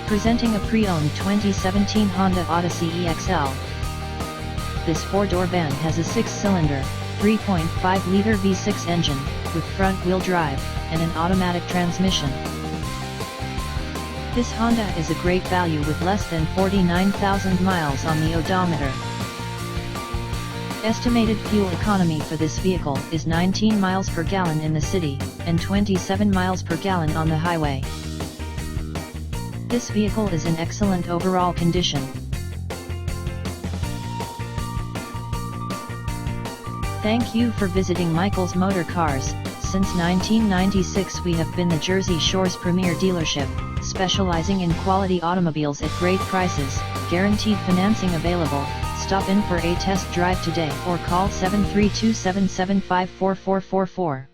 Presenting a pre-owned 2017 Honda Odyssey EX-L. This four-door van has a 6-cylinder, 3.5-liter V6 engine, with front-wheel drive, and an automatic transmission. This Honda is a great value with less than 49,000 miles on the odometer. Estimated fuel economy for this vehicle is 19 miles per gallon in the city, and 27 miles per gallon on the highway. This vehicle is in excellent overall condition. Thank you for visiting Michael's Motorcars. Since 1996 we have been the Jersey Shore's premier dealership, specializing in quality automobiles at great prices, guaranteed financing available. Stop in for a test drive today or call 732-775-4444.